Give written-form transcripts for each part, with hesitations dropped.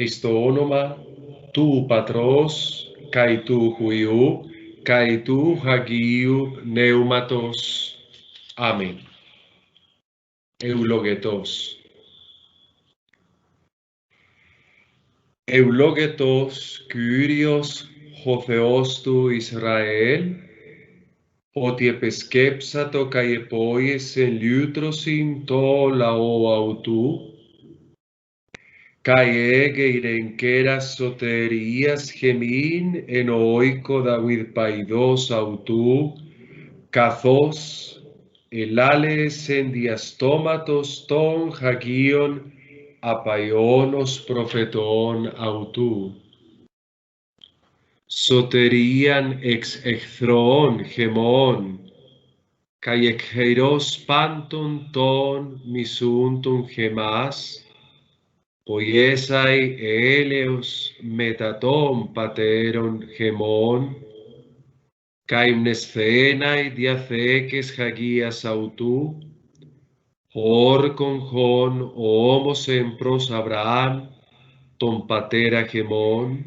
Esto onoma tu patros, kai tu huiu, kai tu hagiu pneumatos. Amén. Eulogetos. Eulogetos Kyrios Hotheostu Israel, ότι επεσκέψατο καί επόιεσεν λιούτρωσιν το λαό αυτού, καί έγειρεν κέρας σωτερίας χεμήν εν οίκο Δαβίδ παϊδός αυτού, καθώς ελάλες εν διαστόματος των χαγίων απαϊώνος προφετών αυτού. Σωτερίαν εξ εχθρών χεμών, καί εκχειρός πάντων των μισούντων χεμάς, ποιέσαι έλεος μετά των πατέρων χεμών, καί μνεσθέναι διαθέκες χαγίας αυτού, όρκον χων όμωσεν προς Αβραάμ, τον πατέρα χεμών,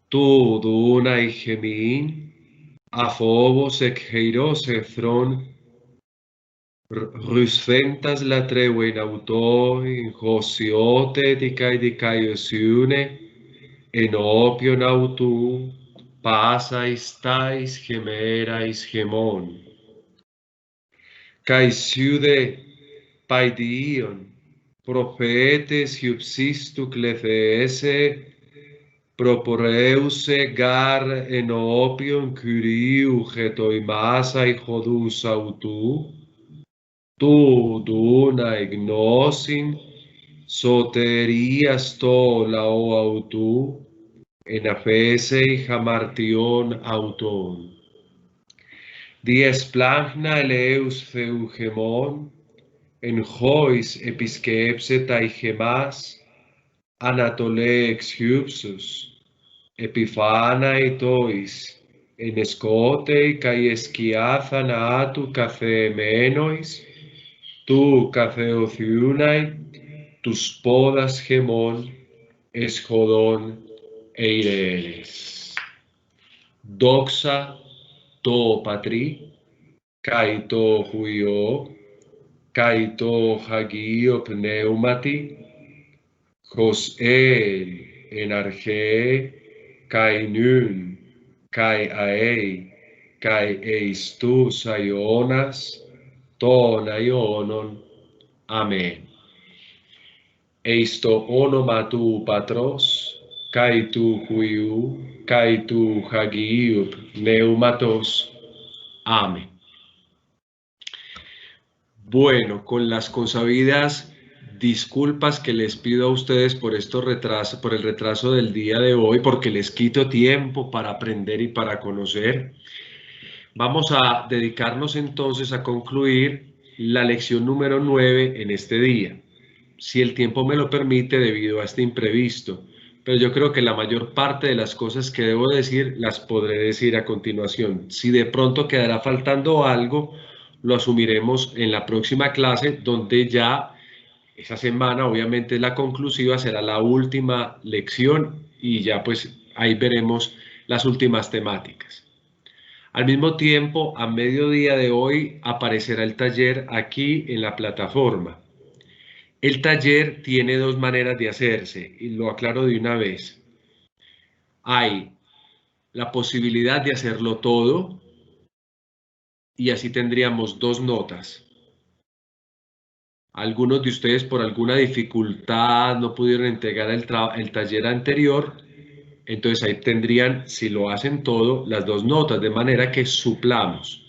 του δούναι χεμήν, αφόβος εκχειρός εχθρών, ρουσθέντας λατρεύουν αυτό, εγχωσιώτε δικαιοσύνε, ενώπιον αυτού, πάσα εις τάις χεμέρα εις χεμών. Καί σιούδε παϊδίων, προφέτες υψίστου κλεθέσε, προπορέουσε γάρ ενώπιον Κυρίου χετοημάσα ηχοδούς αυτού, του δούνα γνώσιν σωτερίας το λαό αυτού, εν αφέσε χαμαρτιών αυτών. Διεσπλάχνα ελέους Θεού χεμών, εν χώης επισκέψε τα ηχεμάς, ανατολέ εξιούψους, επιφάναι τόης, εν εσκότε καί εσκιά θανάτου καθεεμένοης, του καθεοθιούναι τους πόδας χεμών, εσχοδών εηρέλες. Δόξα το Πατρί, καί το Υιό, καί το Αγίο Πνεύματι, ως εν αρχαί, καί νουν, καί αέ, καί εις τους αιώνας, των αιώνων. Αμήν. Εις το όνομα του Πατρός, καί του Υιού, καί του Αγίου Πνεύματος. Amén. Bueno, con las consabidas disculpas que les pido a ustedes por el retraso del día de hoy, porque les quito tiempo para aprender y para conocer, vamos a dedicarnos entonces a concluir la lección número 9 en este día, si el tiempo me lo permite debido a este imprevisto. Pero yo creo que la mayor parte de las cosas que debo decir las podré decir a continuación. Si de pronto quedará faltando algo, lo asumiremos en la próxima clase, donde ya esa semana, obviamente la conclusiva, será la última lección y ya pues ahí veremos las últimas temáticas. Al mismo tiempo, a mediodía de hoy aparecerá el taller aquí en la plataforma. El taller tiene dos maneras de hacerse, y lo aclaro de una vez. Hay la posibilidad de hacerlo todo, y así tendríamos dos notas. Algunos de ustedes por alguna dificultad no pudieron entregar el taller anterior, entonces ahí tendrían, si lo hacen todo, las dos notas, de manera que suplamos.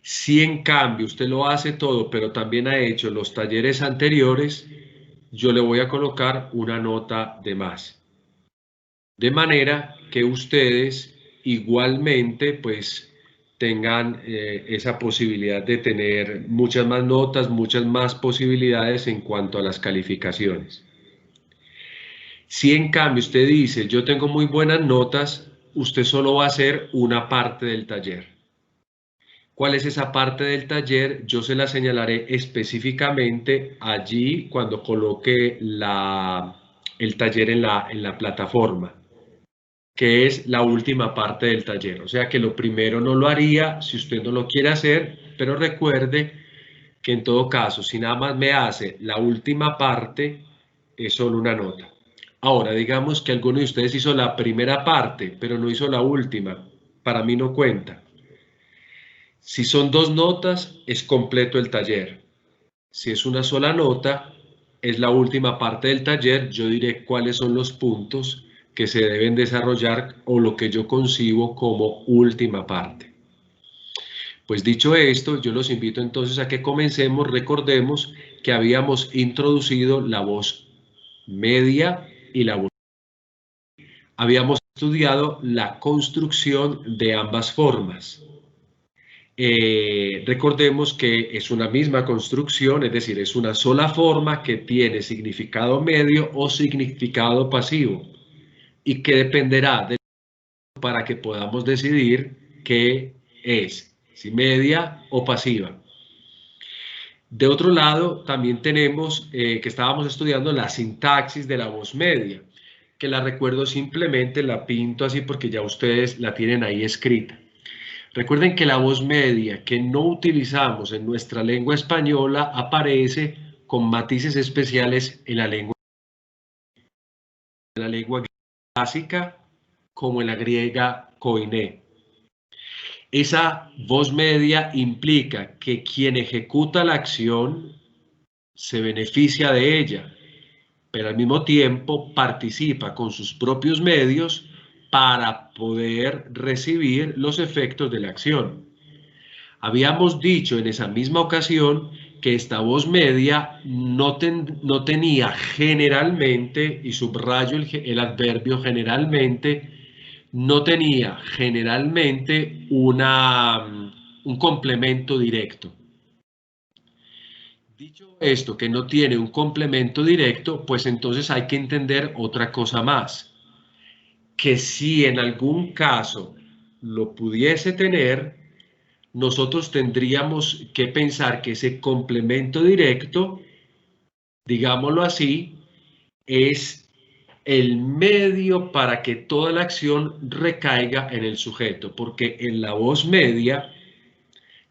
Si en cambio usted lo hace todo, pero también ha hecho los talleres anteriores, yo le voy a colocar una nota de más. De manera que ustedes igualmente pues tengan esa posibilidad de tener muchas más notas, muchas más posibilidades en cuanto a las calificaciones. Si en cambio usted dice, yo tengo muy buenas notas, usted solo va a hacer una parte del taller. ¿Cuál es esa parte del taller? Yo se la señalaré específicamente allí cuando coloque el taller en la plataforma, que es la última parte del taller. O sea que lo primero no lo haría si usted no lo quiere hacer, pero recuerde que en todo caso, si nada más me hace la última parte, es solo una nota. Ahora, digamos que alguno de ustedes hizo la primera parte, pero no hizo la última. Para mí no cuenta. Si son 2 notas, es completo el taller. Si es una sola nota, es la última parte del taller. Yo diré cuáles son los puntos que se deben desarrollar o lo que yo concibo como última parte. Pues dicho esto, yo los invito entonces a que comencemos. Recordemos que habíamos introducido la voz media y la voz. Habíamos estudiado la construcción de ambas formas. Recordemos que es una misma construcción, es decir, es una sola forma que tiene significado medio o significado pasivo y que dependerá de para que podamos decidir qué es, si media o pasiva. De otro lado, también tenemos que estábamos estudiando la sintaxis de la voz media, que la recuerdo simplemente, la pinto así porque ya ustedes la tienen ahí escrita. Recuerden que la voz media que no utilizamos en nuestra lengua española aparece con matices especiales en la lengua clásica como en la griega koiné. Esa voz media implica que quien ejecuta la acción se beneficia de ella, pero al mismo tiempo participa con sus propios medios para poder recibir los efectos de la acción. Habíamos dicho en esa misma ocasión que esta voz media no tenía generalmente, y subrayo el adverbio generalmente, no tenía generalmente un complemento directo. Dicho esto, que no tiene un complemento directo, pues entonces hay que entender otra cosa más, que si en algún caso lo pudiese tener, nosotros tendríamos que pensar que ese complemento directo, digámoslo así, es el medio para que toda la acción recaiga en el sujeto, porque en la voz media,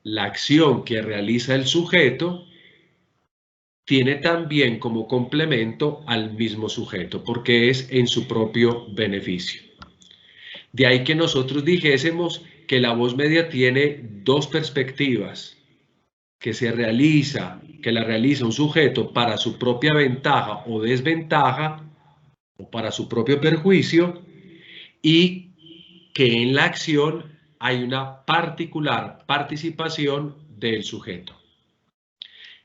la acción que realiza el sujeto tiene también como complemento al mismo sujeto, porque es en su propio beneficio. De ahí que nosotros dijésemos que la voz media tiene dos perspectivas, que la realiza un sujeto para su propia ventaja o desventaja, o para su propio perjuicio, y que en la acción hay una particular participación del sujeto.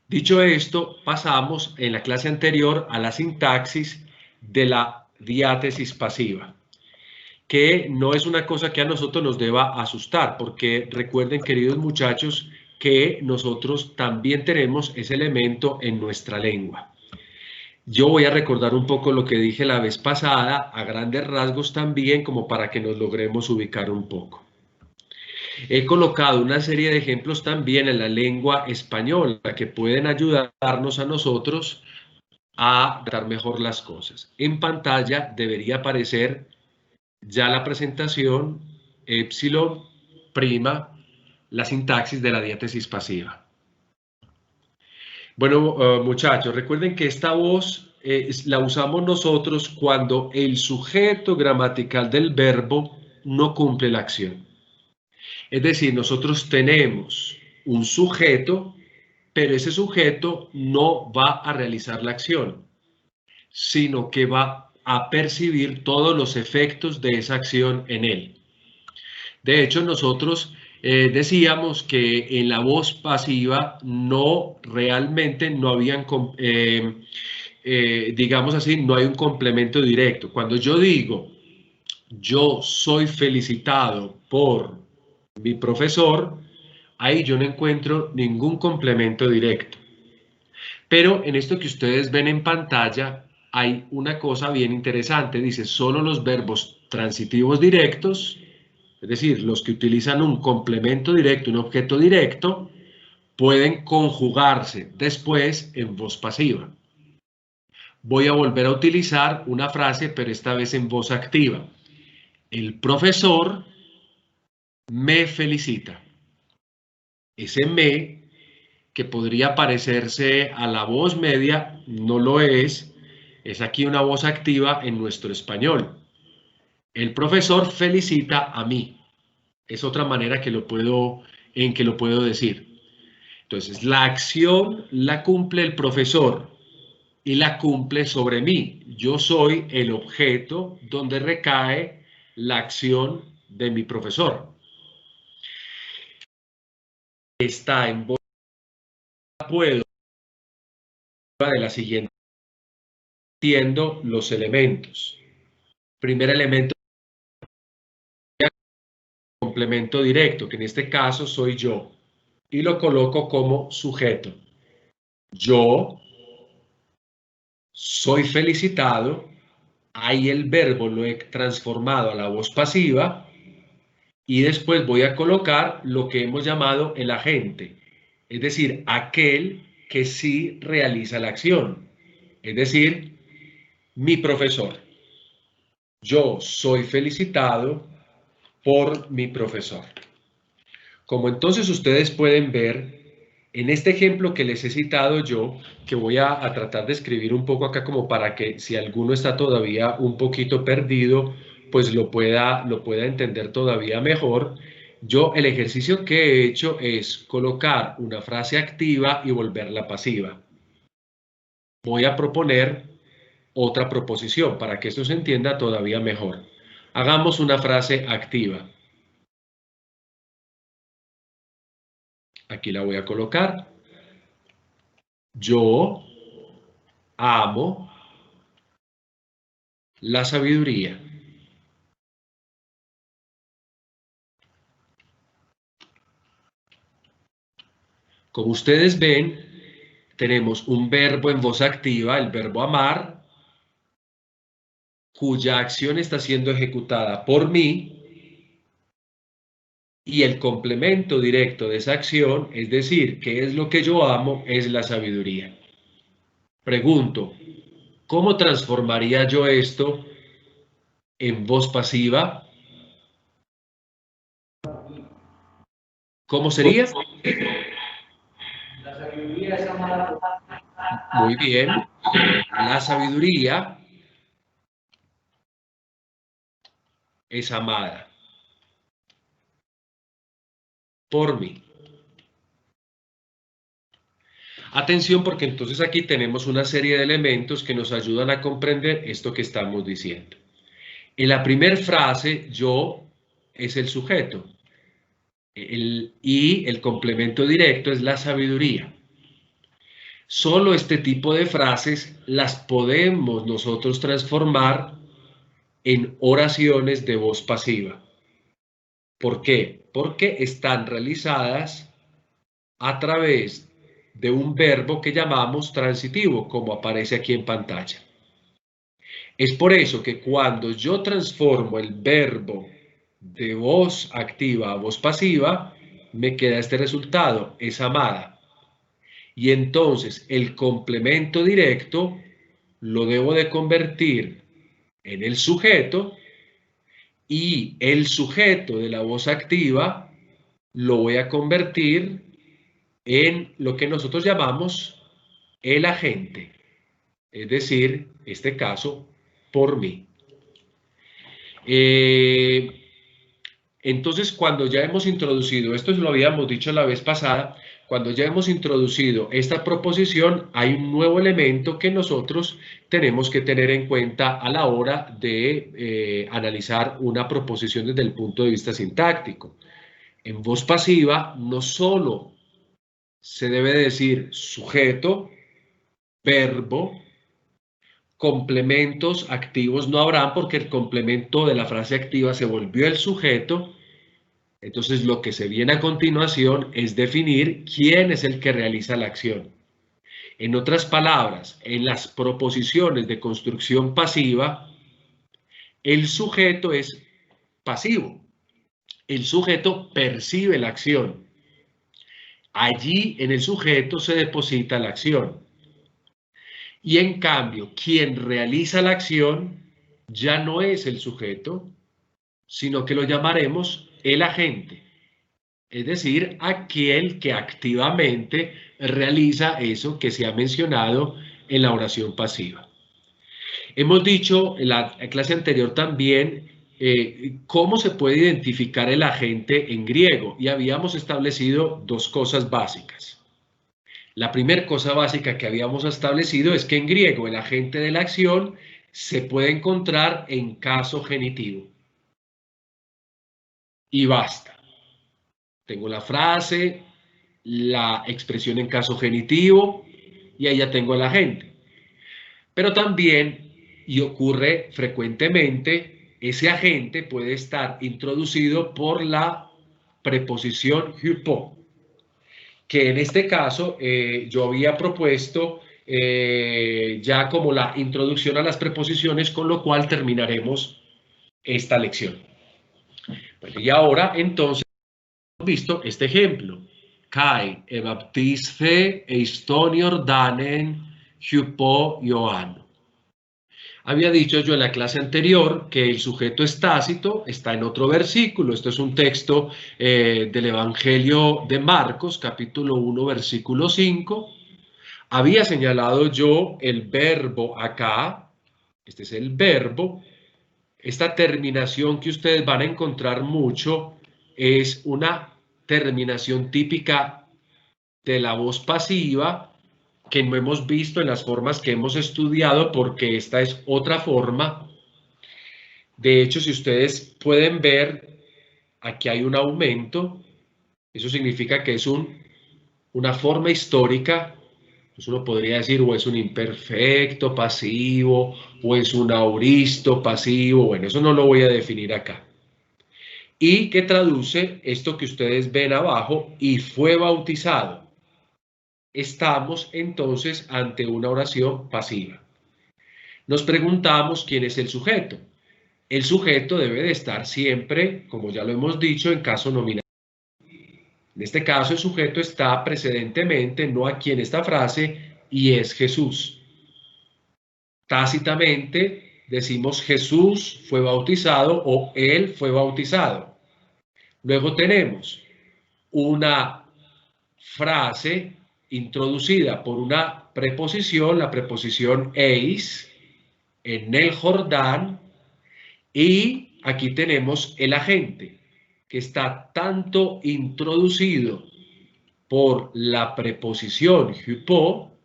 Dicho esto, pasamos en la clase anterior a la sintaxis de la diátesis pasiva, que no es una cosa que a nosotros nos deba asustar, porque recuerden, queridos muchachos, que nosotros también tenemos ese elemento en nuestra lengua. Yo voy a recordar un poco lo que dije la vez pasada, a grandes rasgos también, como para que nos logremos ubicar un poco. He colocado una serie de ejemplos también en la lengua española que pueden ayudarnos a nosotros a dar mejor las cosas. En pantalla debería aparecer ya la presentación epsilon prima, la sintaxis de la diátesis pasiva. Bueno, muchachos, recuerden que esta voz la usamos nosotros cuando el sujeto gramatical del verbo no cumple la acción. Es decir, nosotros tenemos un sujeto, pero ese sujeto no va a realizar la acción, sino que va a percibir todos los efectos de esa acción en él. De hecho, nosotros decíamos que en la voz pasiva realmente no habían, digamos así, no hay un complemento directo. Cuando yo digo, yo soy felicitado por mi profesor, ahí yo no encuentro ningún complemento directo. Pero en esto que ustedes ven en pantalla hay una cosa bien interesante. Dice, solo los verbos transitivos directos, es decir, los que utilizan un complemento directo, un objeto directo, pueden conjugarse después en voz pasiva. voy a volver a utilizar una frase, pero esta vez en voz activa. El profesor me felicita. Ese me, que podría parecerse a la voz media, no lo es. Es aquí una voz activa en nuestro español. El profesor felicita a mí. Es otra manera en que lo puedo decir. Entonces, la acción la cumple el profesor y la cumple sobre mí. Yo soy el objeto donde recae la acción de mi profesor. Está en voz, puedo de la siguiente. Entiendo los elementos. Primer elemento, complemento directo, que en este caso soy yo, y lo coloco como sujeto. Yo soy felicitado, ahí el verbo lo he transformado a la voz pasiva, y después voy a colocar lo que hemos llamado el agente, es decir, aquel que sí realiza la acción, es decir, mi profesor. Yo soy felicitado por mi profesor. Como entonces ustedes pueden ver, en este ejemplo que les he citado yo, que voy a tratar de escribir un poco acá como para que si alguno está todavía un poquito perdido, pues lo pueda entender todavía mejor. Yo el ejercicio que he hecho es colocar una frase activa y volverla pasiva. Voy a proponer otra proposición para que esto se entienda todavía mejor. Hagamos una frase activa. Aquí la voy a colocar. Yo amo la sabiduría. Como ustedes ven, tenemos un verbo en voz activa, el verbo amar, cuya acción está siendo ejecutada por mí, y el complemento directo de esa acción, es decir, ¿qué es lo que yo amo? Es la sabiduría. Pregunto, ¿cómo transformaría yo esto en voz pasiva? ¿Cómo sería? La sabiduría es amada. Muy bien. La sabiduría es amada por mí. Atención, porque entonces aquí tenemos una serie de elementos que nos ayudan a comprender esto que estamos diciendo. En la primera frase, yo es el sujeto y el complemento directo es la sabiduría. Solo este tipo de frases las podemos nosotros transformar en oraciones de voz pasiva. ¿Por qué? Porque están realizadas a través de un verbo que llamamos transitivo, como aparece aquí en pantalla. Es por eso que cuando yo transformo el verbo de voz activa a voz pasiva, me queda este resultado, es amada. Y entonces el complemento directo lo debo de convertir en el sujeto y el sujeto de la voz activa lo voy a convertir en lo que nosotros llamamos el agente, es decir, este caso, por mí. Entonces, cuando ya hemos introducido, esto lo habíamos dicho la vez pasada, cuando ya hemos introducido esta proposición, hay un nuevo elemento que nosotros tenemos que tener en cuenta a la hora de analizar una proposición desde el punto de vista sintáctico. En voz pasiva, no solo se debe decir sujeto, verbo, complementos activos no habrán porque el complemento de la frase activa se volvió el sujeto. Entonces lo que se viene a continuación es definir quién es el que realiza la acción. En otras palabras, en las proposiciones de construcción pasiva, el sujeto es pasivo. El sujeto percibe la acción. Allí en el sujeto se deposita la acción. Y en cambio, quien realiza la acción ya no es el sujeto, sino que lo llamaremos el agente, es decir, aquel que activamente realiza eso que se ha mencionado en la oración pasiva. Hemos dicho en la clase anterior también cómo se puede identificar el agente en griego y habíamos establecido dos cosas básicas. La primera cosa básica que habíamos establecido es que en griego el agente de la acción se puede encontrar en caso genitivo. Y basta. Tengo la frase, la expresión en caso genitivo y ahí ya tengo el agente. Pero también, y ocurre frecuentemente, ese agente puede estar introducido por la preposición hypo, que en este caso yo había propuesto ya como la introducción a las preposiciones, con lo cual terminaremos esta lección. Bueno, y ahora entonces hemos visto este ejemplo. Kai ebaptiste eistonior danen hypo Johan. Había dicho yo en la clase anterior que el sujeto es tácito, está en otro versículo. Esto es un texto del Evangelio de Marcos, capítulo 1, versículo 5. Había señalado yo el verbo acá, este es el verbo. Esta terminación que ustedes van a encontrar mucho es una terminación típica de la voz pasiva, que no hemos visto en las formas que hemos estudiado, porque esta es otra forma. De hecho, si ustedes pueden ver, aquí hay un aumento. Eso significa que es una forma histórica. Pues uno podría decir, o es un imperfecto pasivo, o es un auristo pasivo. Bueno, eso no lo voy a definir acá. Y que traduce esto que ustedes ven abajo, y fue bautizado. Estamos entonces ante una oración pasiva. Nos preguntamos quién es el sujeto. El sujeto debe de estar siempre, como ya lo hemos dicho, en caso nominativo. En este caso, el sujeto está precedentemente, no aquí en esta frase, y es Jesús. Tácitamente decimos Jesús fue bautizado o él fue bautizado. Luego tenemos una frase introducida por una preposición, la preposición eis, en el Jordán, y aquí tenemos el agente, que está tanto introducido por la preposición hypo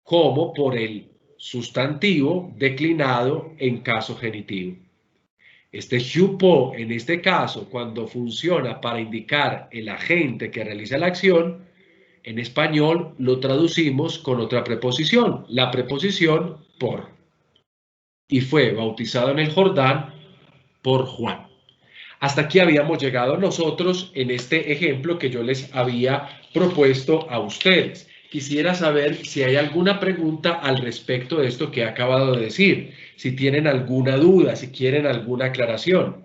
como por el sustantivo declinado en caso genitivo. Este hypo, en este caso, cuando funciona para indicar el agente que realiza la acción, en español lo traducimos con otra preposición, la preposición por. Y fue bautizado en el Jordán por Juan. Hasta aquí habíamos llegado nosotros en este ejemplo que yo les había propuesto a ustedes. Quisiera saber si hay alguna pregunta al respecto de esto que he acabado de decir, si tienen alguna duda, si quieren alguna aclaración.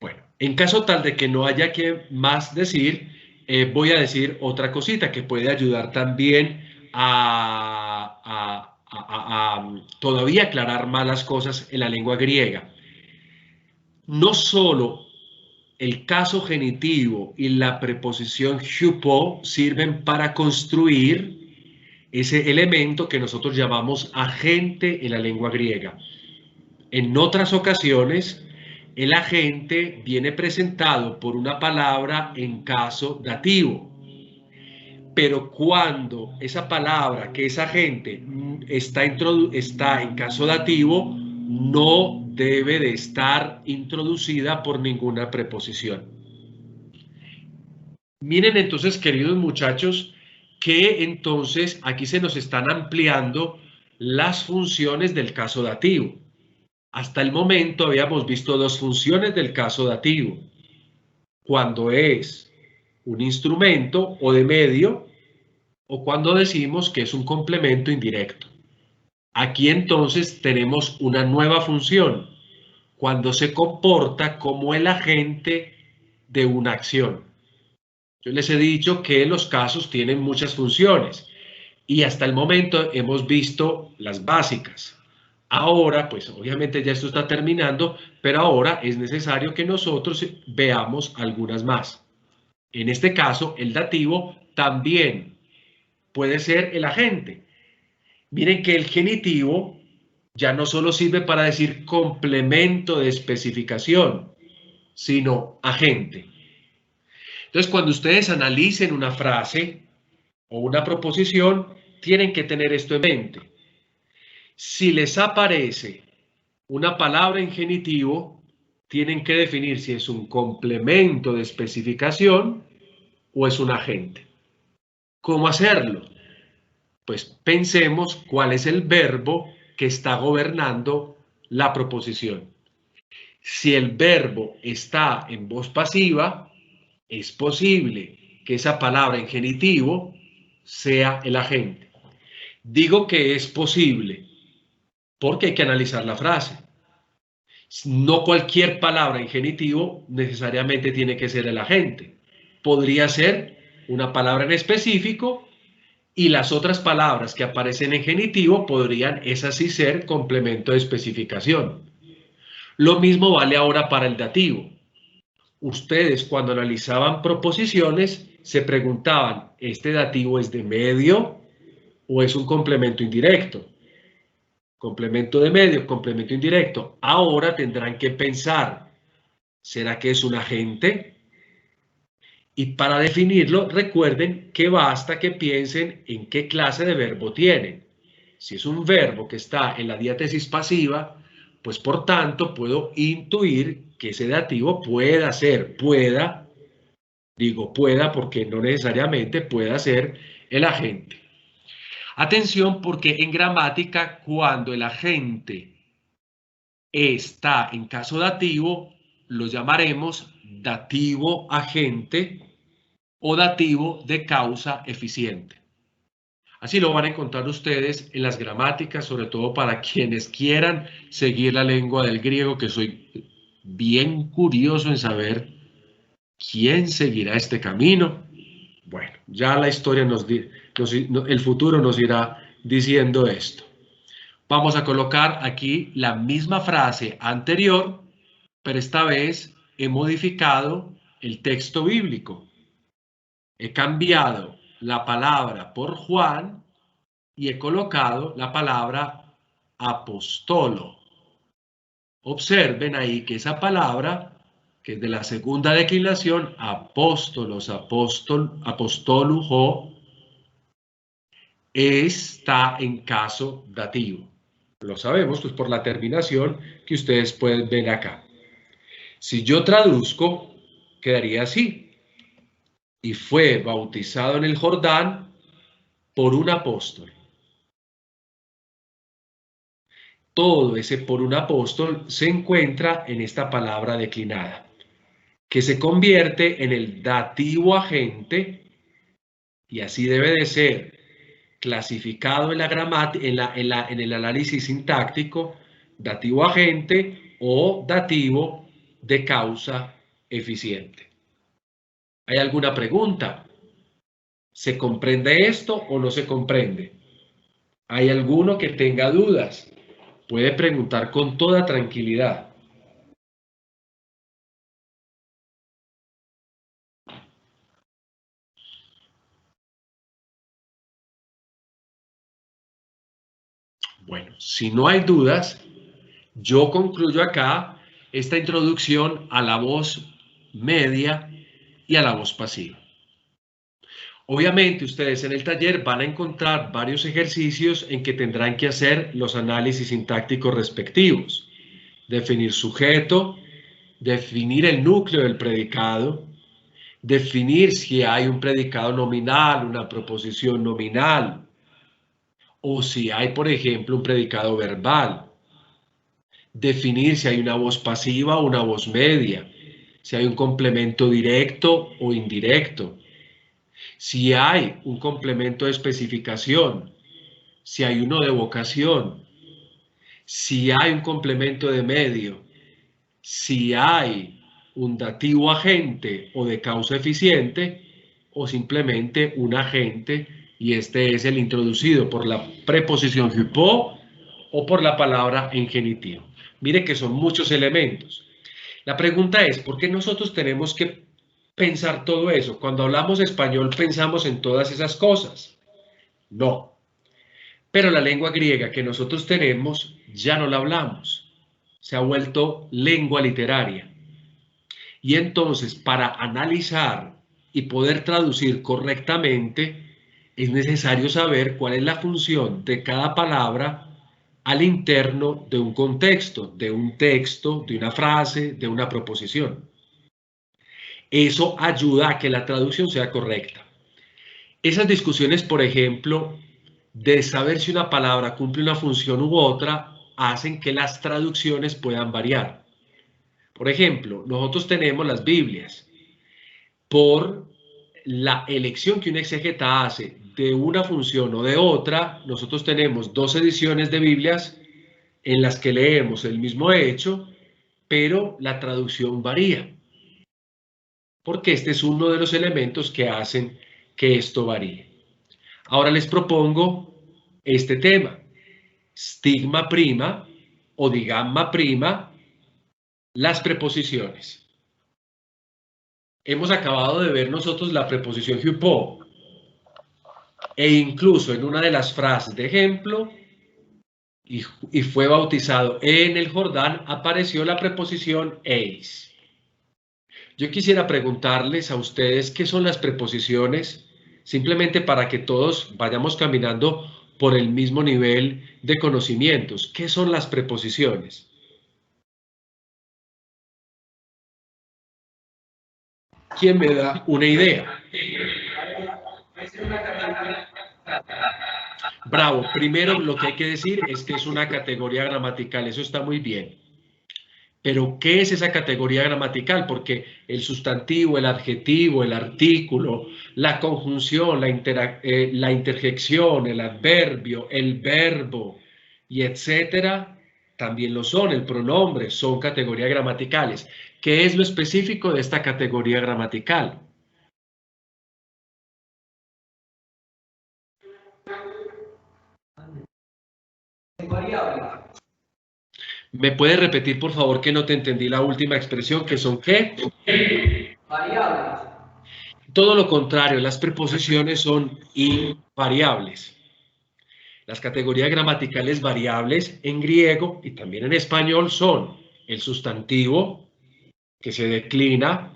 Bueno, en caso tal de que no haya que más decir, voy a decir otra cosita que puede ayudar también a todavía aclarar más las cosas en la lengua griega. No solo el caso genitivo y la preposición hypo sirven para construir ese elemento que nosotros llamamos agente en la lengua griega. En otras ocasiones, el agente viene presentado por una palabra en caso dativo. Pero cuando esa palabra, que es agente, está en caso dativo, no debe de estar introducida por ninguna preposición. Miren entonces, queridos muchachos, que entonces aquí se nos están ampliando las funciones del caso dativo. Hasta el momento habíamos visto dos funciones del caso dativo. Cuando es un instrumento o de medio, o cuando decimos que es un complemento indirecto. Aquí entonces tenemos una nueva función, cuando se comporta como el agente de una acción. Yo les he dicho que los casos tienen muchas funciones y hasta el momento hemos visto las básicas. Ahora, pues obviamente ya esto está terminando, pero ahora es necesario que nosotros veamos algunas más. En este caso, el dativo también puede ser el agente. Miren que el genitivo ya no solo sirve para decir complemento de especificación, sino agente. Entonces, cuando ustedes analicen una frase o una proposición, tienen que tener esto en mente. Si les aparece una palabra en genitivo, tienen que definir si es un complemento de especificación o es un agente. ¿Cómo hacerlo? Pues pensemos cuál es el verbo que está gobernando la proposición. Si el verbo está en voz pasiva, es posible que esa palabra en genitivo sea el agente. Digo que es posible porque hay que analizar la frase. No cualquier palabra en genitivo necesariamente tiene que ser el agente. Podría ser una palabra en específico y las otras palabras que aparecen en genitivo podrían, esas sí, ser complemento de especificación. Lo mismo vale ahora para el dativo. Ustedes cuando analizaban proposiciones se preguntaban, ¿este dativo es de medio o es un complemento indirecto? Complemento de medio, complemento indirecto. Ahora tendrán que pensar, ¿será que es un agente? Y para definirlo, recuerden que basta que piensen en qué clase de verbo tienen. Si es un verbo que está en la diátesis pasiva, pues por tanto puedo intuir que ese dativo pueda ser, digo pueda porque no necesariamente pueda ser el agente. Atención porque en gramática cuando el agente está en caso dativo, lo llamaremos dativo agente o dativo de causa eficiente. Así lo van a encontrar ustedes en las gramáticas, sobre todo para quienes quieran seguir la lengua del griego, que soy bien curioso en saber quién seguirá este camino. Bueno, ya la historia el futuro nos irá diciendo esto. Vamos a colocar aquí la misma frase anterior, pero esta vez he modificado el texto bíblico. He cambiado la palabra por Juan y he colocado la palabra apostolo. Observen ahí que esa palabra, que es de la segunda declinación, apóstolos, apostolujo, está en caso dativo. Lo sabemos pues por la terminación que ustedes pueden ver acá. Si yo traduzco, quedaría así. Y fue bautizado en el Jordán por un apóstol. Todo ese por un apóstol se encuentra en esta palabra declinada, que se convierte en el dativo agente, y así debe de ser clasificado en la gramática, en el análisis sintáctico, dativo agente o dativo de causa eficiente. ¿Hay alguna pregunta? ¿Se comprende esto o no se comprende? ¿Hay alguno que tenga dudas? Puede preguntar con toda tranquilidad. Bueno, si no hay dudas, yo concluyo acá esta introducción a la voz media y a la voz pasiva. Obviamente ustedes en el taller van a encontrar varios ejercicios en que tendrán que hacer los análisis sintácticos respectivos. Definir sujeto, definir el núcleo del predicado, definir si hay un predicado nominal, una proposición nominal, o si hay, por ejemplo, un predicado verbal. Definir si hay una voz pasiva o una voz media, si hay un complemento directo o indirecto, si hay un complemento de especificación, si hay uno de vocación, si hay un complemento de medio, si hay un dativo agente o de causa eficiente o simplemente un agente, y este es el introducido por la preposición HUPO o por la palabra en genitivo. Mire que son muchos elementos. La pregunta es, ¿por qué nosotros tenemos que pensar todo eso? Cuando hablamos español pensamos en todas esas cosas. No. Pero la lengua griega que nosotros tenemos ya no la hablamos. Se ha vuelto lengua literaria. Y entonces, para analizar y poder traducir correctamente, es necesario saber cuál es la función de cada palabra al interno de un contexto, de un texto, de una frase, de una proposición. Eso ayuda a que la traducción sea correcta. Esas discusiones, por ejemplo, de saber si una palabra cumple una función u otra, hacen que las traducciones puedan variar. Por ejemplo, nosotros tenemos las Biblias. Por la elección que un exégeta hace de una función o de otra, nosotros tenemos 2 ediciones de Biblias en las que leemos el mismo hecho, pero la traducción varía. Porque este es uno de los elementos que hacen que esto varíe. Ahora les propongo este tema, stigma prima o digamma prima, las preposiciones. Hemos acabado de ver nosotros la preposición HUPO e incluso en una de las frases de ejemplo, y fue bautizado en el Jordán, apareció la preposición eis. Yo quisiera preguntarles a ustedes qué son las preposiciones, simplemente para que todos vayamos caminando por el mismo nivel de conocimientos. ¿Qué son las preposiciones? ¿Quién me da una idea? Bravo, primero lo que hay que decir es que es una categoría gramatical, eso está muy bien. Pero, ¿qué es esa categoría gramatical? Porque el sustantivo, el adjetivo, el artículo, la conjunción, la interjección, el adverbio, el verbo y etcétera, también lo son. El pronombre son categorías gramaticales. ¿Qué es lo específico de esta categoría gramatical? ¿Me puedes repetir, por favor, que no te entendí la última expresión, que son qué? Variables. Todo lo contrario, las preposiciones son invariables. Las categorías gramaticales variables en griego y también en español son el sustantivo, que se declina,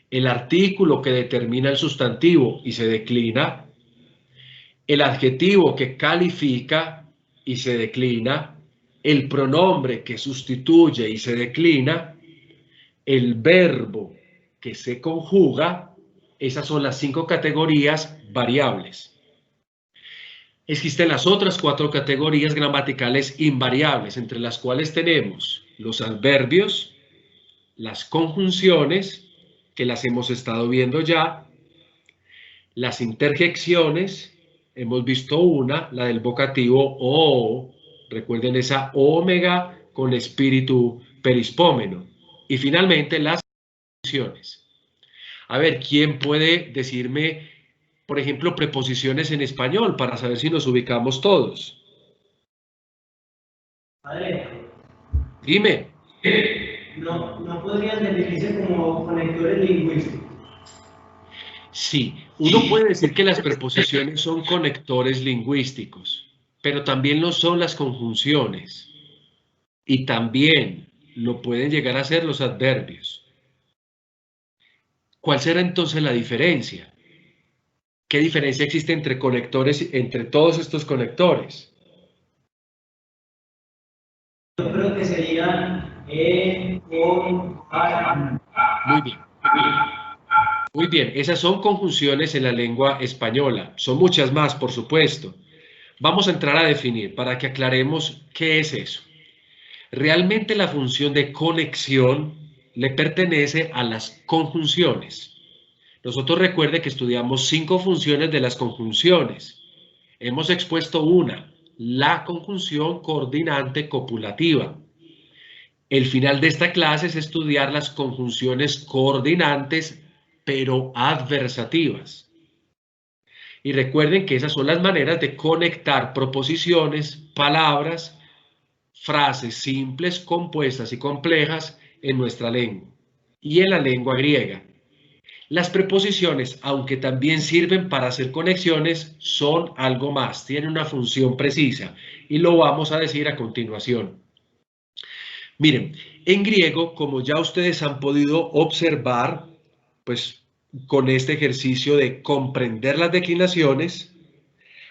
el artículo que determina el sustantivo y se declina, el adjetivo que califica y se declina, el pronombre que sustituye y se declina, el verbo que se conjuga. Esas son las 5 categorías variables. Existen las otras 4 categorías gramaticales invariables, entre las cuales tenemos los adverbios, las conjunciones, que las hemos estado viendo ya, las interjecciones, hemos visto una, la del vocativo o, recuerden esa omega con espíritu perispómeno, y finalmente las conjunciones. A ver, ¿quién puede decirme, por ejemplo, preposiciones en español para saber si nos ubicamos todos? Padre, Dime. no podrían definirse como conectores lingüísticos. Sí, uno puede decir que las preposiciones son conectores lingüísticos, pero también lo son las conjunciones y también lo pueden llegar a ser los adverbios. ¿Cuál será entonces la diferencia? ¿Qué diferencia existe entre conectores, entre todos estos conectores? Yo creo que serían con, Muy bien. Muy bien, esas son conjunciones en la lengua española. Son muchas más, por supuesto. Vamos a entrar a definir para que aclaremos qué es eso. Realmente la función de conexión le pertenece a las conjunciones. Nosotros recuerde que estudiamos 5 funciones de las conjunciones. Hemos expuesto una, la conjunción coordinante copulativa. El final de esta clase es estudiar las conjunciones coordinantes, pero adversativas. Y recuerden que esas son las maneras de conectar proposiciones, palabras, frases simples, compuestas y complejas en nuestra lengua y en la lengua griega. Las preposiciones, aunque también sirven para hacer conexiones, son algo más, tienen una función precisa y lo vamos a decir a continuación. Miren, en griego, como ya ustedes han podido observar, pues con este ejercicio de comprender las declinaciones,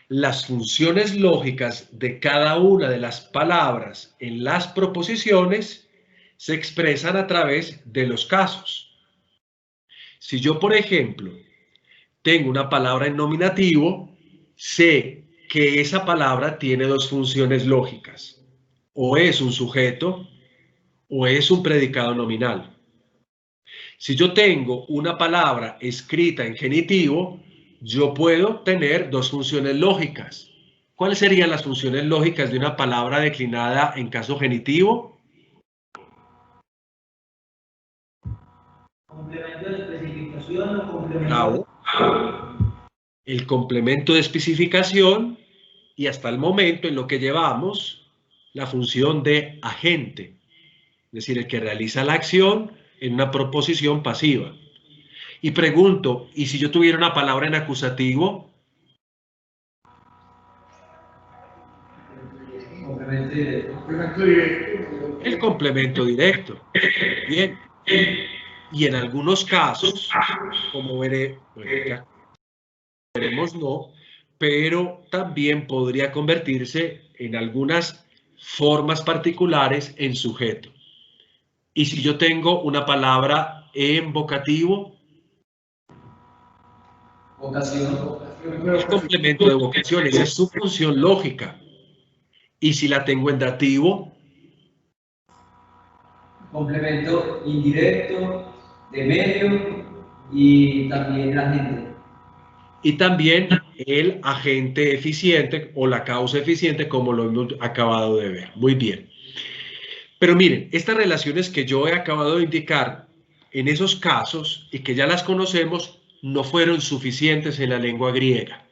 las funciones lógicas de cada una de las palabras en las proposiciones se expresan a través de los casos. Si yo, por ejemplo, tengo una palabra en nominativo, sé que esa palabra tiene dos funciones lógicas. O es un sujeto o es un predicado nominal. Si yo tengo una palabra escrita en genitivo, yo puedo tener dos funciones lógicas. ¿Cuáles serían las funciones lógicas de una palabra declinada en caso genitivo? Complemento de especificación o complemento. Bravo. El complemento de especificación y hasta el momento en lo que llevamos la función de agente, es decir, el que realiza la acción en una proposición pasiva. Y pregunto, ¿y si yo tuviera una palabra en acusativo? El complemento directo. Bien. Y en algunos casos, como veremos no, pero también podría convertirse en algunas formas particulares en sujeto. Y si yo tengo una palabra en vocativo, Vocación. el complemento de vocación, esa es su función lógica. Y si la tengo en dativo, Complemento indirecto, de medio y también agente. y también el agente eficiente o la causa eficiente, como lo hemos acabado de ver. Muy bien. Pero miren, estas relaciones que yo he acabado de indicar en esos casos y que ya las conocemos, no fueron suficientes en la lengua griega.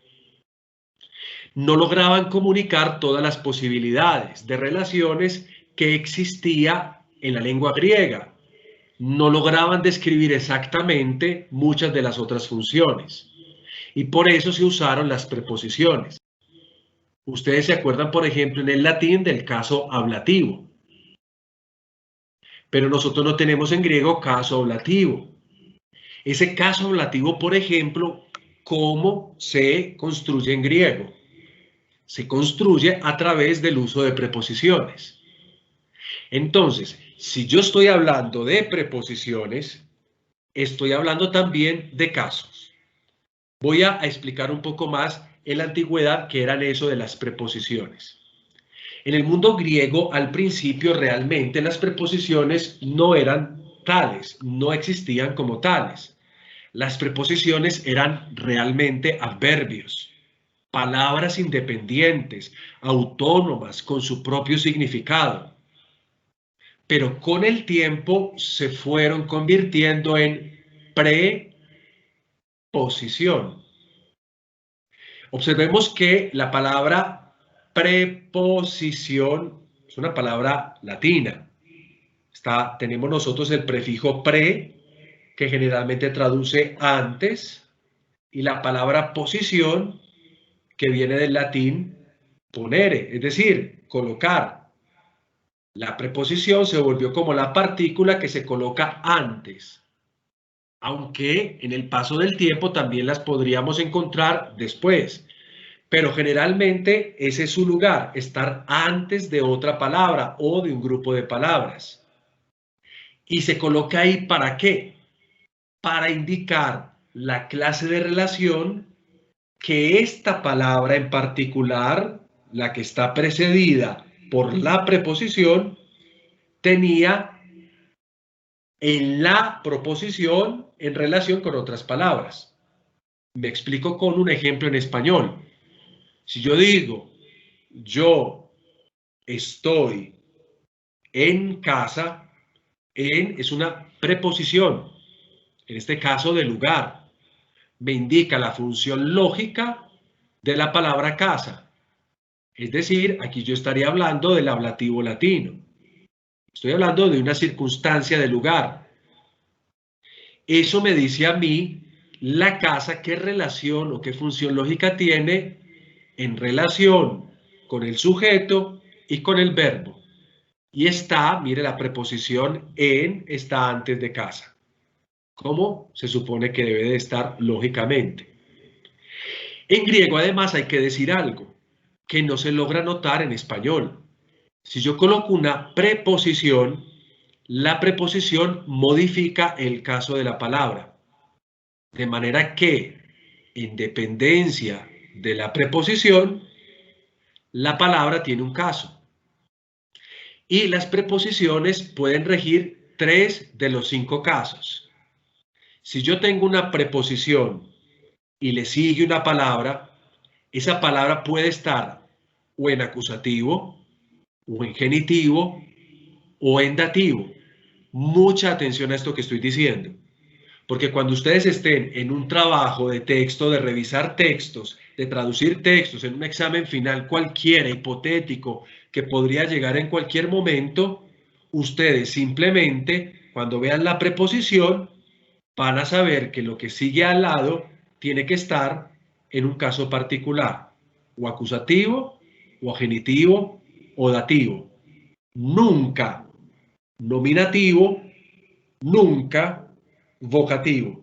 No lograban comunicar todas las posibilidades de relaciones que existía en la lengua griega. No lograban describir exactamente muchas de las otras funciones. Y por eso se usaron las preposiciones. Ustedes se acuerdan, por ejemplo, en el latín del caso ablativo. Pero nosotros no tenemos en griego caso ablativo. Ese caso ablativo, por ejemplo, ¿cómo se construye en griego? Se construye a través del uso de preposiciones. Entonces, si yo estoy hablando de preposiciones, estoy hablando también de casos. Voy a explicar un poco más en la antigüedad qué eran eso de las preposiciones. En el mundo griego, al principio, realmente las preposiciones no eran tales, no existían como tales. Las preposiciones eran realmente adverbios, palabras independientes, autónomas, con su propio significado. Pero con el tiempo se fueron convirtiendo en preposición. Observemos que la palabra preposición es una palabra latina. Tenemos nosotros el prefijo pre, que generalmente traduce antes, y la palabra posición, que viene del latín ponere, es decir, colocar. La preposición se volvió como la partícula que se coloca antes, aunque en el paso del tiempo también las podríamos encontrar después. Pero generalmente ese es su lugar, estar antes de otra palabra o de un grupo de palabras. Y se coloca ahí ¿para qué? Para indicar la clase de relación que esta palabra en particular, la que está precedida por la preposición, tenía en la proposición en relación con otras palabras. Me explico con un ejemplo en español. Si yo digo, yo estoy en casa, en es una preposición, en este caso de lugar. Me indica la función lógica de la palabra casa. Es decir, aquí yo estaría hablando del ablativo latino. Estoy hablando de una circunstancia de lugar. Eso me dice a mí la casa qué relación o qué función lógica tiene en relación con el sujeto y con el verbo. Y está, mire, la preposición en está antes de casa. ¿Cómo se supone que debe de estar lógicamente? En griego, además, hay que decir algo que no se logra notar en español. Si yo coloco una preposición, la preposición modifica el caso de la palabra. De manera que, en dependencia de la preposición, la palabra tiene un caso. Y las preposiciones pueden regir 3 de los 5 casos. Si yo tengo una preposición y le sigue una palabra, esa palabra puede estar o en acusativo, o en genitivo, o en dativo. Mucha atención a esto que estoy diciendo, porque cuando ustedes estén en un trabajo de texto, de revisar textos, de traducir textos, en un examen final cualquiera, hipotético, que podría llegar en cualquier momento, ustedes simplemente, cuando vean la preposición, van a saber que lo que sigue al lado tiene que estar en un caso particular, o acusativo, o genitivo, o dativo. Nunca nominativo, nunca vocativo.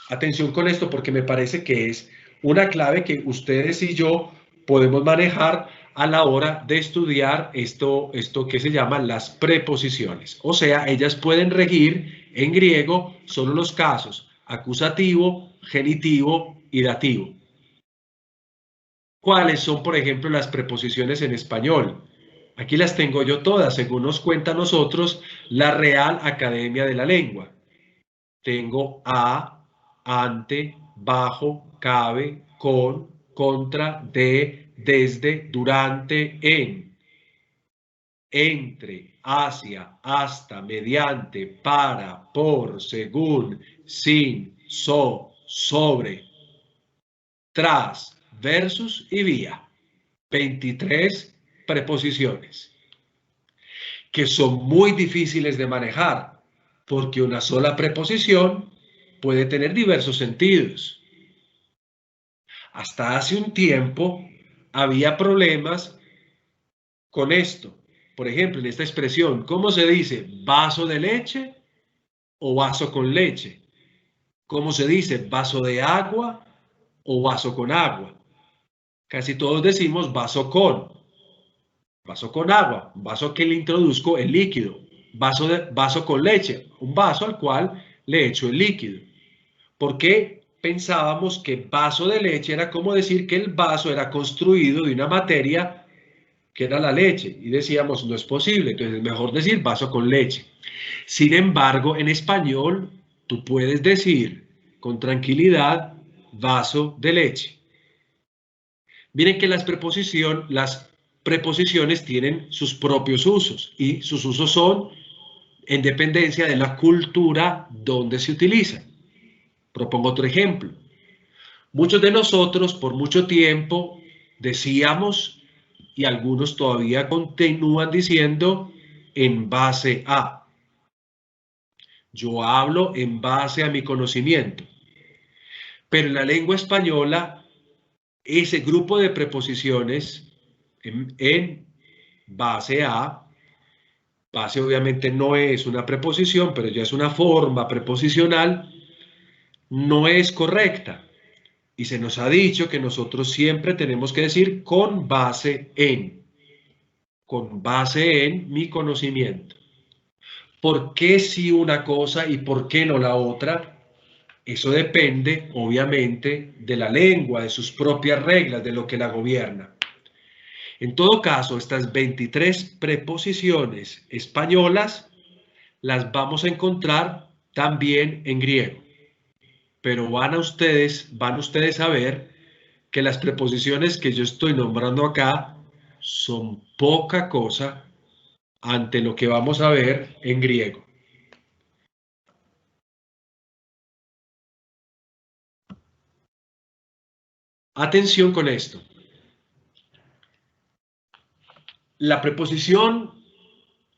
Atención con esto porque me parece que es una clave que ustedes y yo podemos manejar a la hora de estudiar esto que se llama las preposiciones. O sea, ellas pueden regir en griego solo los casos acusativo, genitivo y dativo. ¿Cuáles son, por ejemplo, las preposiciones en español? Aquí las tengo yo todas, según nos cuenta a nosotros la Real Academia de la Lengua. Tengo a, ante, bajo, cabe, con, contra, de, desde, durante, en, entre, hacia, hasta, mediante, para, por, según, sin, sobre, tras, versus y vía. 23 preposiciones que son muy difíciles de manejar porque una sola preposición puede tener diversos sentidos. Hasta hace un tiempo había problemas con esto. Por ejemplo, en esta expresión, ¿cómo se dice vaso de leche o vaso con leche? ¿Cómo se dice vaso de agua o vaso con agua? Casi todos decimos vaso con agua, un vaso que le introduzco el líquido, vaso con leche, un vaso al cual le echo el líquido. ¿Por qué pensábamos que vaso de leche era como decir que el vaso era construido de una materia que era la leche? Y decíamos, no es posible, entonces es mejor decir vaso con leche. Sin embargo, en español, tú puedes decir con tranquilidad vaso de leche. Miren que las preposiciones tienen sus propios usos y sus usos son en dependencia de la cultura donde se utilizan. Propongo otro ejemplo. Muchos de nosotros por mucho tiempo decíamos, y algunos todavía continúan diciendo, en base a. Yo hablo en base a mi conocimiento. Pero en la lengua española, ese grupo de preposiciones en base a, base obviamente no es una preposición, pero ya es una forma preposicional, no es correcta. Y se nos ha dicho que nosotros siempre tenemos que decir con base en mi conocimiento. ¿Por qué sí una cosa y por qué no la otra? Eso depende, obviamente, de la lengua, de sus propias reglas, de lo que la gobierna. En todo caso, estas 23 preposiciones españolas las vamos a encontrar también en griego. Pero van ustedes a ver que las preposiciones que yo estoy nombrando acá son poca cosa ante lo que vamos a ver en griego. Atención con esto. La preposición,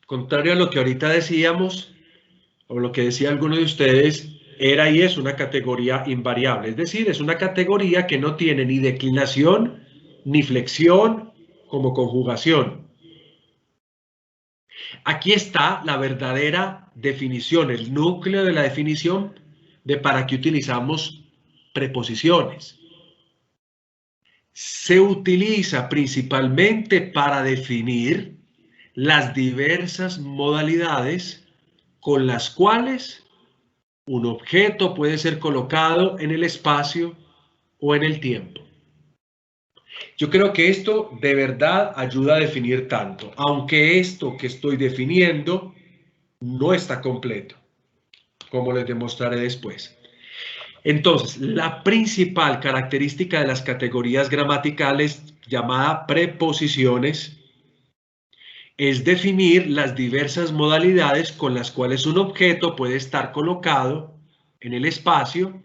contrario a lo que ahorita decíamos, o lo que decía alguno de ustedes, era y es una categoría invariable. Es decir, es una categoría que no tiene ni declinación ni flexión como conjugación. Aquí está la verdadera definición, el núcleo de la definición de para qué utilizamos preposiciones. Se utiliza principalmente para definir las diversas modalidades con las cuales un objeto puede ser colocado en el espacio o en el tiempo. Yo creo que esto de verdad ayuda a definir tanto, aunque esto que estoy definiendo no está completo, como les demostraré después. Entonces, la principal característica de las categorías gramaticales llamada preposiciones es definir las diversas modalidades con las cuales un objeto puede estar colocado en el espacio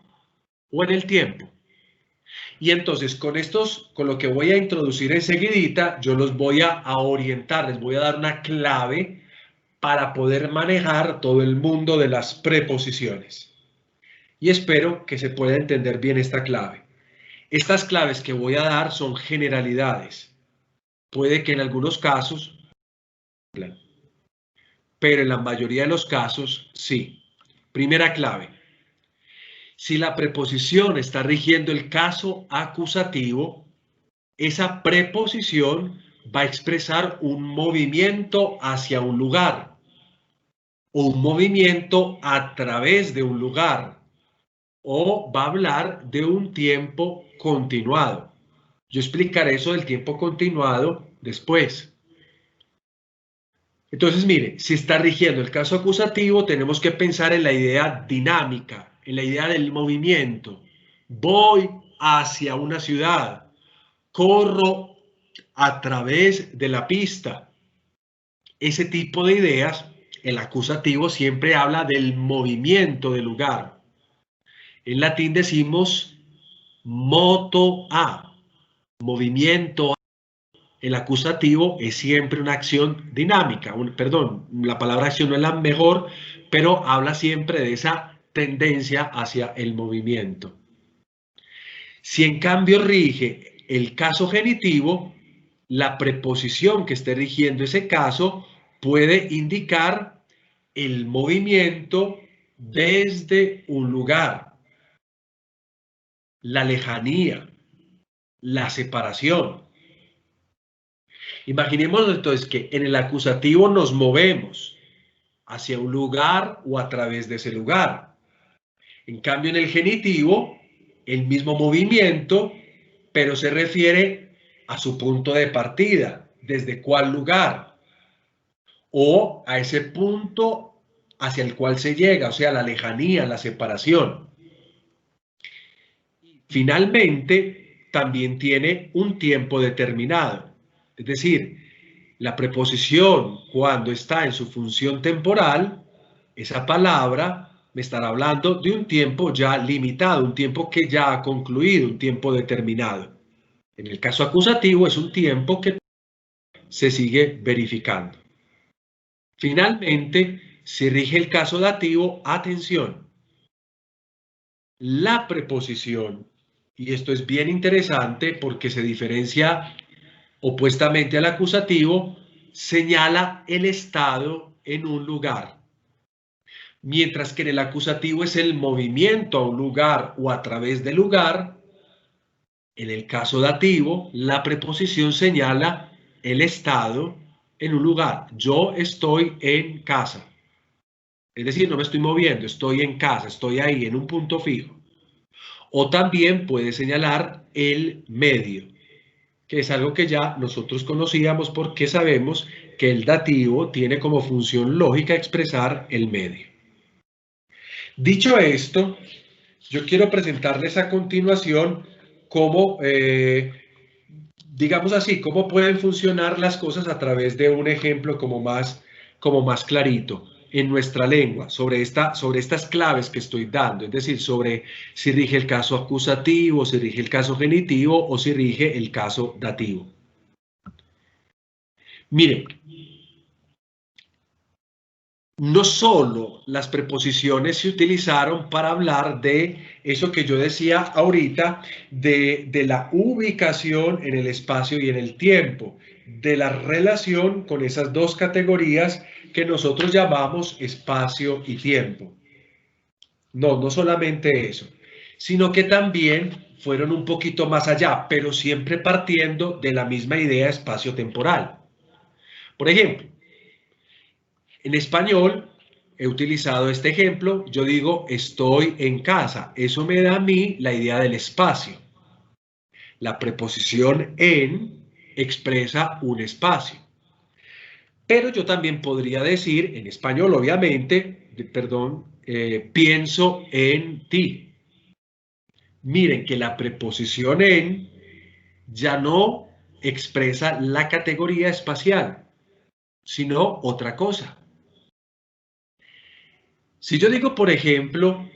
o en el tiempo. Y entonces con lo que voy a introducir enseguidita, yo los voy a orientar, les voy a dar una clave para poder manejar todo el mundo de las preposiciones. Y espero que se pueda entender bien esta clave. Estas claves que voy a dar son generalidades. Puede que en algunos casos, pero en la mayoría de los casos sí. Primera clave. Si la preposición está rigiendo el caso acusativo, esa preposición va a expresar un movimiento hacia un lugar o un movimiento a través de un lugar o va a hablar de un tiempo continuado. Yo explicaré eso del tiempo continuado después. Entonces, mire, si está rigiendo el caso acusativo, tenemos que pensar en la idea dinámica, en la idea del movimiento. Voy hacia una ciudad, corro a través de la pista. Ese tipo de ideas, el acusativo siempre habla del movimiento del lugar. En latín decimos moto a, movimiento a. El acusativo es siempre una acción dinámica. Perdón, la palabra acción no es la mejor, pero habla siempre de esa tendencia hacia el movimiento. Si en cambio rige el caso genitivo, la preposición que esté rigiendo ese caso puede indicar el movimiento desde un lugar, la lejanía, la separación. Imaginemos entonces que en el acusativo nos movemos hacia un lugar o a través de ese lugar. En cambio, en el genitivo, el mismo movimiento, pero se refiere a su punto de partida, desde cuál lugar, o a ese punto hacia el cual se llega, o sea, la lejanía, la separación. Finalmente, también tiene un tiempo determinado, es decir, la preposición cuando está en su función temporal, esa palabra me estará hablando de un tiempo ya limitado, un tiempo que ya ha concluido, un tiempo determinado. En el caso acusativo es un tiempo que se sigue verificando. Finalmente, si rige el caso dativo, atención, la preposición, y esto es bien interesante porque se diferencia opuestamente al acusativo, señala el estado en un lugar. Mientras que en el acusativo es el movimiento a un lugar o a través del lugar, en el caso dativo, la preposición señala el estado en un lugar. Yo estoy en casa. Es decir, no me estoy moviendo, estoy en casa, estoy ahí en un punto fijo. O también puede señalar el medio, que es algo que ya nosotros conocíamos porque sabemos que el dativo tiene como función lógica expresar el medio. Dicho esto, yo quiero presentarles a continuación cómo, digamos así, cómo pueden funcionar las cosas a través de un ejemplo como más como más clarito en nuestra lengua sobre estas claves que estoy dando, es decir, sobre si rige el caso acusativo, si rige el caso genitivo o si rige el caso dativo. Miren, no solo las preposiciones se utilizaron para hablar de eso que yo decía ahorita, de la ubicación en el espacio y en el tiempo, de la relación con esas dos categorías que nosotros llamamos espacio y tiempo. No, no solamente eso, sino que también fueron un poquito más allá, pero siempre partiendo de la misma idea espacio-temporal. Por ejemplo, en español he utilizado este ejemplo, yo digo estoy en casa, eso me da a mí la idea del espacio. La preposición en expresa un espacio. Pero yo también podría decir, en español obviamente, pienso en ti. Miren que la preposición en ya no expresa la categoría espacial, sino otra cosa. Si yo digo, por ejemplo,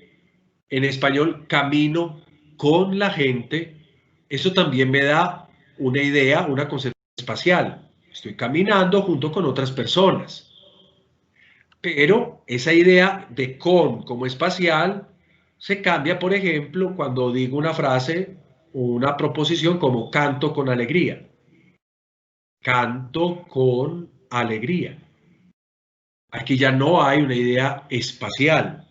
en español, camino con la gente, eso también me da una idea, una concepción espacial. Estoy caminando junto con otras personas. Pero esa idea de con como espacial se cambia, por ejemplo, cuando digo una frase o una proposición como canto con alegría. Canto con alegría. Aquí ya no hay una idea espacial.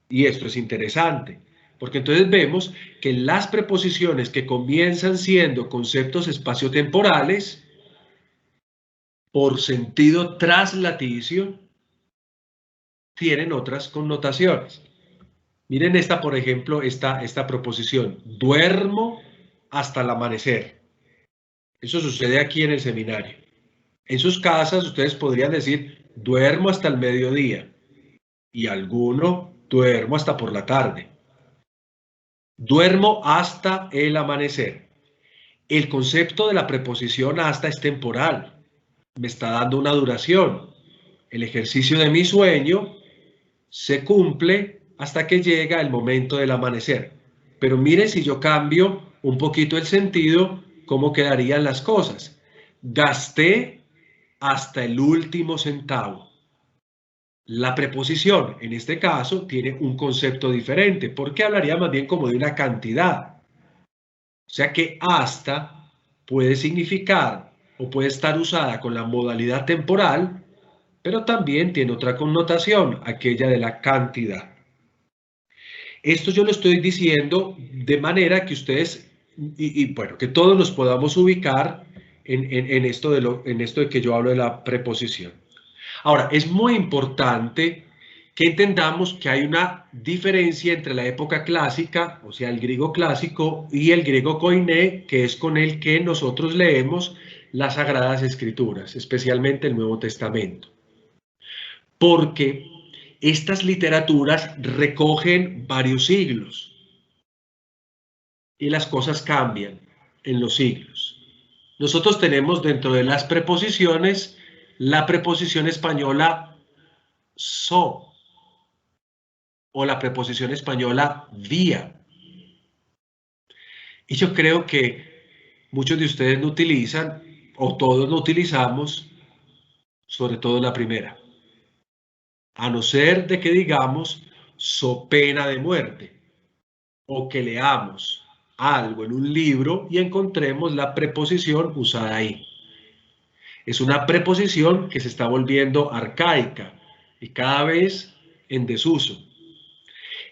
Y esto es interesante, porque entonces vemos que las preposiciones que comienzan siendo conceptos espaciotemporales, por sentido traslaticio, tienen otras connotaciones. Miren esta, por ejemplo, esta proposición. Duermo hasta el amanecer. Eso sucede aquí en el seminario. En sus casas ustedes podrían decir, duermo hasta el mediodía. Y alguno, duermo hasta por la tarde. Duermo hasta el amanecer. El concepto de la preposición hasta es temporal. Me está dando una duración. El ejercicio de mi sueño se cumple hasta que llega el momento del amanecer. Pero miren, si yo cambio un poquito el sentido, ¿cómo quedarían las cosas? Gasté hasta el último centavo. La preposición, en este caso, tiene un concepto diferente, porque hablaría más bien como de una cantidad. O sea que hasta puede significar o puede estar usada con la modalidad temporal, pero también tiene otra connotación, aquella de la cantidad. Esto yo lo estoy diciendo de manera que ustedes, bueno, que todos nos podamos ubicar en esto de que yo hablo de la preposición. Ahora, es muy importante que entendamos que hay una diferencia entre la época clásica, o sea, el griego clásico, y el griego koiné, que es con el que nosotros leemos las Sagradas Escrituras, especialmente el Nuevo Testamento. Porque estas literaturas recogen varios siglos y las cosas cambian en los siglos. Nosotros tenemos dentro de las preposiciones la preposición española so o la preposición española vía. Y yo creo que muchos de ustedes no utilizan, o todos no utilizamos, sobre todo la primera. A no ser de que digamos so pena de muerte, o que leamos algo en un libro y encontremos la preposición usada ahí. Es una preposición que se está volviendo arcaica y cada vez en desuso.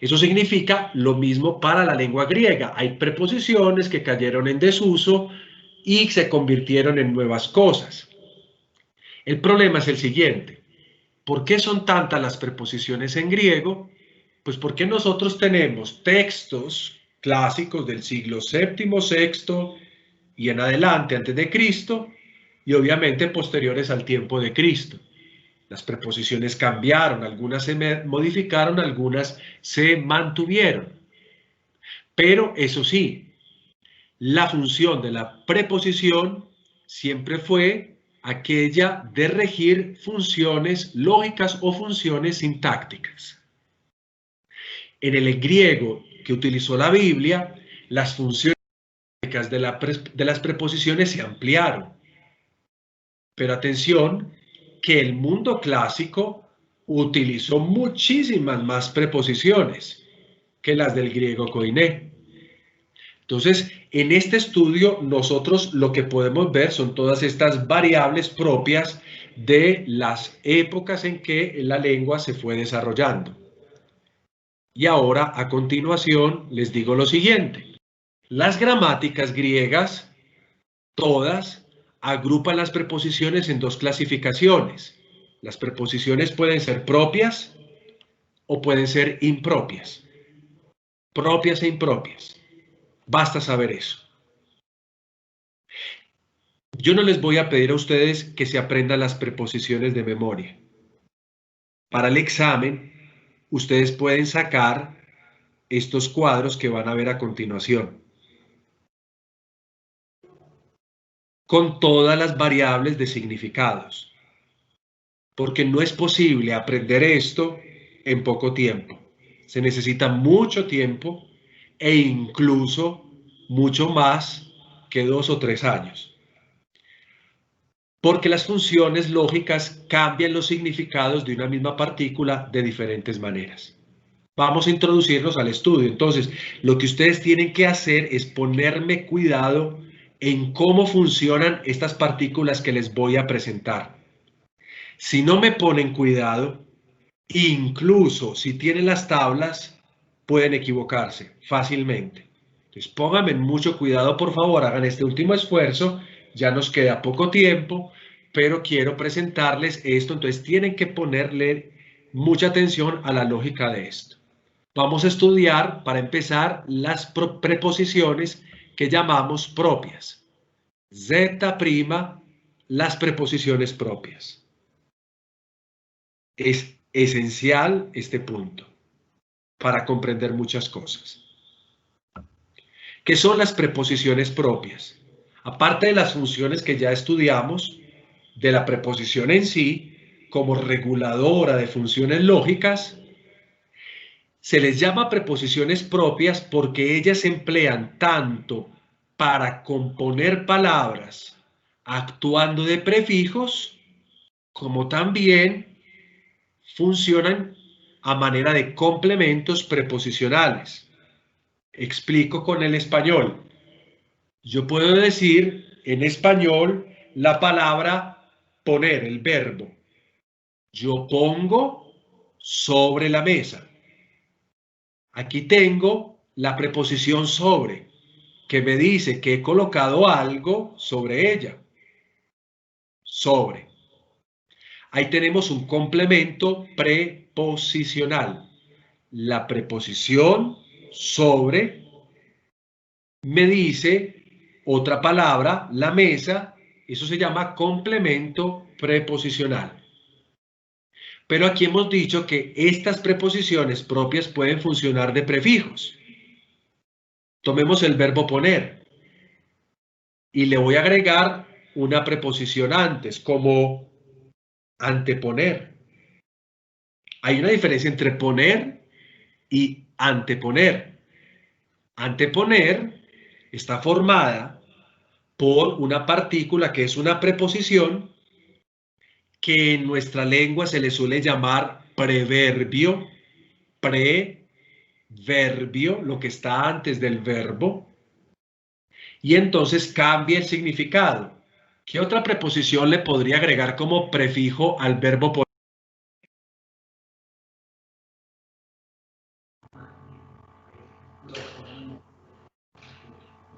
Eso significa lo mismo para la lengua griega. Hay preposiciones que cayeron en desuso y se convirtieron en nuevas cosas. El problema es el siguiente. ¿Por qué son tantas las preposiciones en griego? Pues porque nosotros tenemos textos clásicos del siglo VII, VI y en adelante antes de Cristo y obviamente posteriores al tiempo de Cristo. Las preposiciones cambiaron, algunas se modificaron, algunas se mantuvieron. Pero eso sí, la función de la preposición siempre fue aquella de regir funciones lógicas o funciones sintácticas. En el griego que utilizó la Biblia, las funciones lógicas de las preposiciones se ampliaron. Pero atención, que el mundo clásico utilizó muchísimas más preposiciones que las del griego koiné. Entonces, en este estudio nosotros lo que podemos ver son todas estas variables propias de las épocas en que la lengua se fue desarrollando. Y ahora, a continuación, les digo lo siguiente. Las gramáticas griegas, todas, agrupan las preposiciones en dos clasificaciones. Las preposiciones pueden ser propias o pueden ser impropias. Propias e impropias. Basta saber eso. Yo no les voy a pedir a ustedes que se aprendan las preposiciones de memoria. Para el examen, ustedes pueden sacar estos cuadros que van a ver a continuación, con todas las variables de significados, porque no es posible aprender esto en poco tiempo. Se necesita mucho tiempo e incluso mucho más que 2 o 3 años. Porque las funciones lógicas cambian los significados de una misma partícula de diferentes maneras. Vamos a introducirnos al estudio. Entonces, lo que ustedes tienen que hacer es ponerme cuidado en cómo funcionan estas partículas que les voy a presentar. Si no me ponen cuidado, incluso si tienen las tablas, pueden equivocarse fácilmente. Entonces, pónganme mucho cuidado, por favor, hagan este último esfuerzo. Ya nos queda poco tiempo, pero quiero presentarles esto. Entonces, tienen que ponerle mucha atención a la lógica de esto. Vamos a estudiar, para empezar, las preposiciones que llamamos propias. Z', las preposiciones propias. Es esencial este punto para comprender muchas cosas. ¿Qué son las preposiciones propias? Aparte de las funciones que ya estudiamos, de la preposición en sí, como reguladora de funciones lógicas, se les llama preposiciones propias porque ellas se emplean tanto para componer palabras actuando de prefijos, como también funcionan a manera de complementos preposicionales. Explico con el español. Yo puedo decir en español la palabra poner, el verbo. Yo pongo sobre la mesa. Aquí tengo la preposición sobre, que me dice que he colocado algo sobre ella. Sobre. Ahí tenemos un complemento preposicional. La preposición sobre me dice otra palabra, la mesa, eso se llama complemento preposicional. Pero aquí hemos dicho que estas preposiciones propias pueden funcionar de prefijos. Tomemos el verbo poner y le voy a agregar una preposición antes, como anteponer. Hay una diferencia entre poner y anteponer. Anteponer está formada por una partícula que es una preposición que en nuestra lengua se le suele llamar preverbio, preverbio, lo que está antes del verbo, y entonces cambia el significado. ¿Qué otra preposición le podría agregar como prefijo al verbo poner?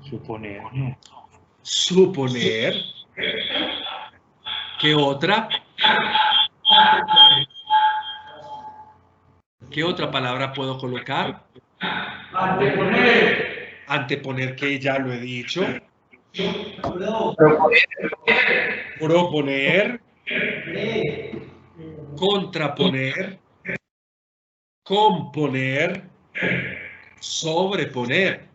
Suponer. Suponer. ¿Qué otra? ¿Qué otra palabra puedo colocar? Anteponer. Anteponer, que ya lo he dicho. Proponer. Proponer. Contraponer. Componer. Sobreponer.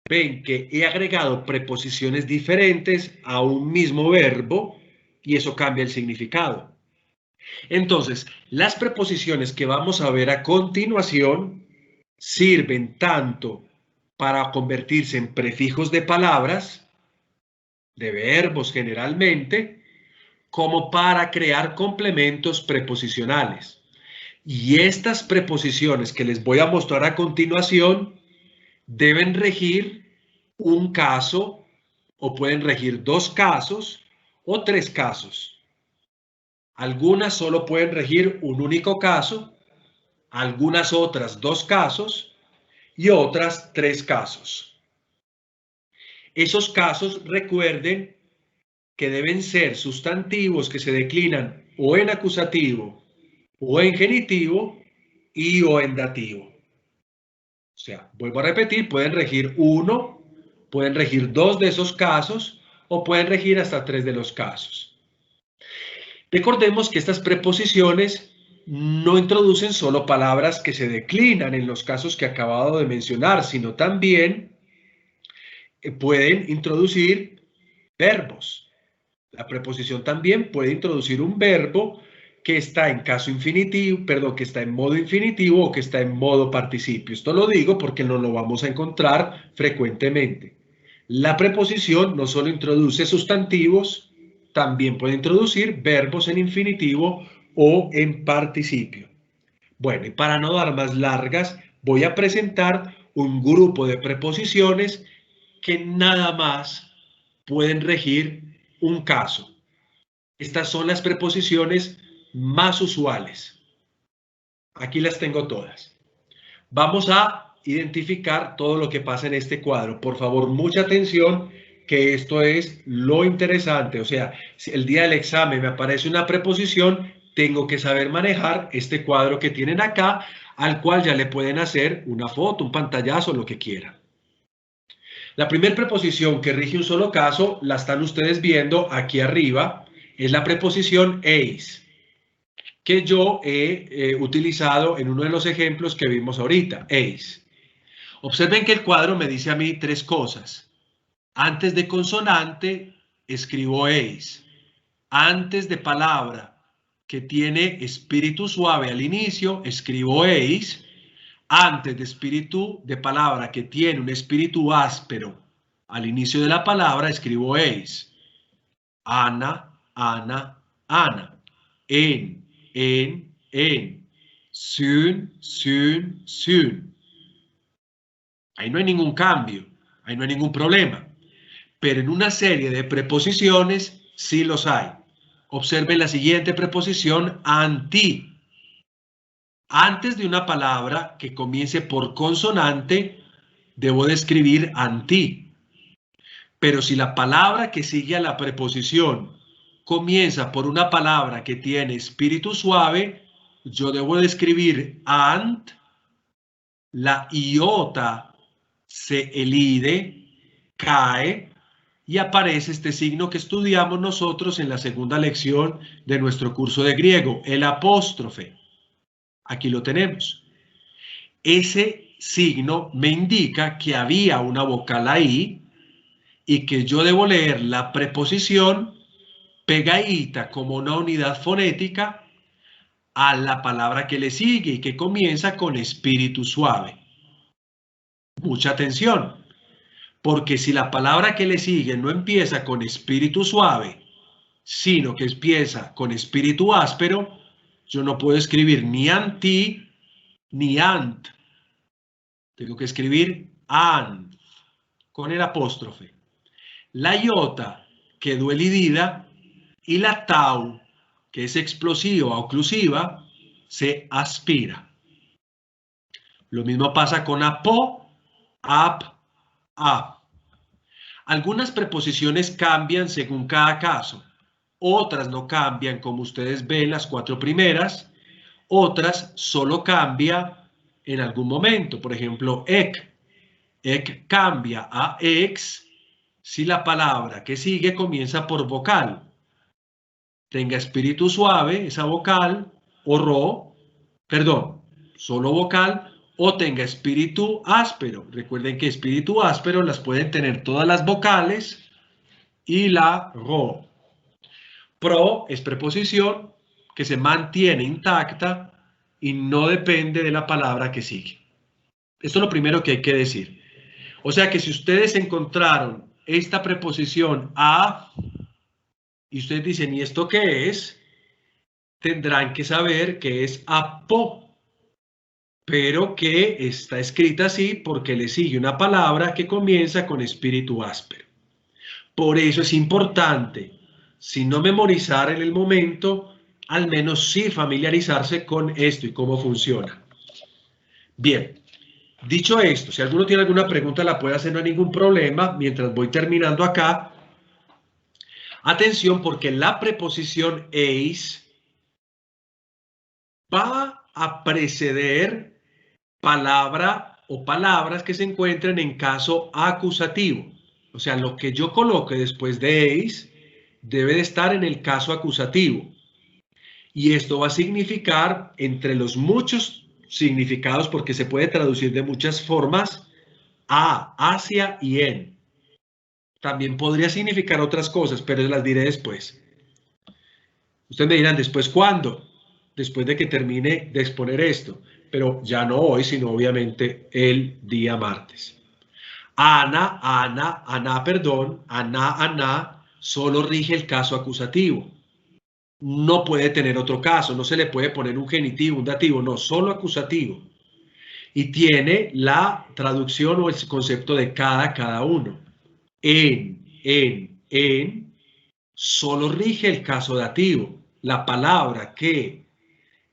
Ven que he agregado preposiciones diferentes a un mismo verbo y eso cambia el significado. Entonces, las preposiciones que vamos a ver a continuación sirven tanto para convertirse en prefijos de palabras, de verbos generalmente, como para crear complementos preposicionales. Y estas preposiciones que les voy a mostrar a continuación deben regir un caso, o pueden regir 2 casos o 3 casos. Algunas solo pueden regir un único caso, algunas otras 2 casos y otras 3 casos. Esos casos, recuerden que deben ser sustantivos que se declinan o en acusativo o en genitivo y o en dativo. O sea, vuelvo a repetir, pueden regir 1, pueden regir 2 de esos casos o pueden regir hasta 3 de los casos. Recordemos que estas preposiciones no introducen solo palabras que se declinan en los casos que acabado de mencionar, sino también pueden introducir verbos. La preposición también puede introducir un verbo que está en caso infinitivo, perdón, que está en modo infinitivo o que está en modo participio. Esto lo digo porque no lo vamos a encontrar frecuentemente. La preposición no solo introduce sustantivos, también puede introducir verbos en infinitivo o en participio. Bueno, y para no dar más largas, voy a presentar un grupo de preposiciones que nada más pueden regir un caso. Estas son las preposiciones más usuales. Aquí las tengo todas. Vamos a identificar todo lo que pasa en este cuadro. Por favor, mucha atención, que esto es lo interesante. O sea, si el día del examen me aparece una preposición, tengo que saber manejar este cuadro que tienen acá, al cual ya le pueden hacer una foto, un pantallazo, lo que quieran. La primera preposición que rige un solo caso, la están ustedes viendo aquí arriba, es la preposición eis, que yo he utilizado en uno de los ejemplos que vimos ahorita, eis. Observen que el cuadro me dice a mí 3 cosas. Antes de consonante, escribo eis. Antes de palabra que tiene espíritu suave al inicio, escribo eis. Antes de espíritu de palabra que tiene un espíritu áspero al inicio de la palabra, escribo eis. Ana, Ana, Ana. En. Syn, syn, syn. Ahí no hay ningún cambio, ahí no hay ningún problema. Pero en una serie de preposiciones sí los hay. Observen la siguiente preposición, anti. Antes de una palabra que comience por consonante, debo de escribir anti. Pero si la palabra que sigue a la preposición comienza por una palabra que tiene espíritu suave, yo debo de escribir ant, la iota se elide, cae y aparece este signo que estudiamos nosotros en la segunda lección de nuestro curso de griego, el apóstrofe. Aquí lo tenemos. Ese signo me indica que había una vocal ahí y que yo debo leer la preposición pegadita como una unidad fonética a la palabra que le sigue y que comienza con espíritu suave. Mucha atención, porque si la palabra que le sigue no empieza con espíritu suave, sino que empieza con espíritu áspero, yo no puedo escribir ni anti ni ant. Tengo que escribir an con el apóstrofe. La iota quedó elidida y la tau, que es explosiva o oclusiva, se aspira. Lo mismo pasa con apo, ap, ap. Algunas preposiciones cambian según cada caso, otras no cambian, como ustedes ven las 4 primeras, otras solo cambia en algún momento. Por ejemplo, ek. Ek cambia a ex si la palabra que sigue comienza por vocal. Tenga espíritu suave esa vocal, o ro, perdón, solo vocal, o tenga espíritu áspero. Recuerden que espíritu áspero las pueden tener todas las vocales y la ro. Pro es preposición que se mantiene intacta y no depende de la palabra que sigue. Esto es lo primero que hay que decir. O sea que si ustedes encontraron esta preposición a y ustedes dicen, ¿y esto qué es? Tendrán que saber que es apo, pero que está escrita así porque le sigue una palabra que comienza con espíritu áspero. Por eso es importante, si no memorizar en el momento, al menos sí familiarizarse con esto y cómo funciona. Bien, dicho esto, si alguno tiene alguna pregunta la puede hacer, no hay ningún problema, mientras voy terminando acá. Atención, porque la preposición eis va a preceder palabra o palabras que se encuentren en caso acusativo. O sea, lo que yo coloque después de eis debe de estar en el caso acusativo. Y esto va a significar, entre los muchos significados, porque se puede traducir de muchas formas, a, hacia y en. También podría significar otras cosas, pero las diré después. Ustedes me dirán, ¿después cuándo? Después de que termine de exponer esto, pero ya no hoy, sino obviamente el día martes. Ana, solo rige el caso acusativo. No puede tener otro caso, no se le puede poner un genitivo, un dativo, no, solo acusativo. Y tiene la traducción o el concepto de cada uno. En, solo rige el caso dativo. La palabra que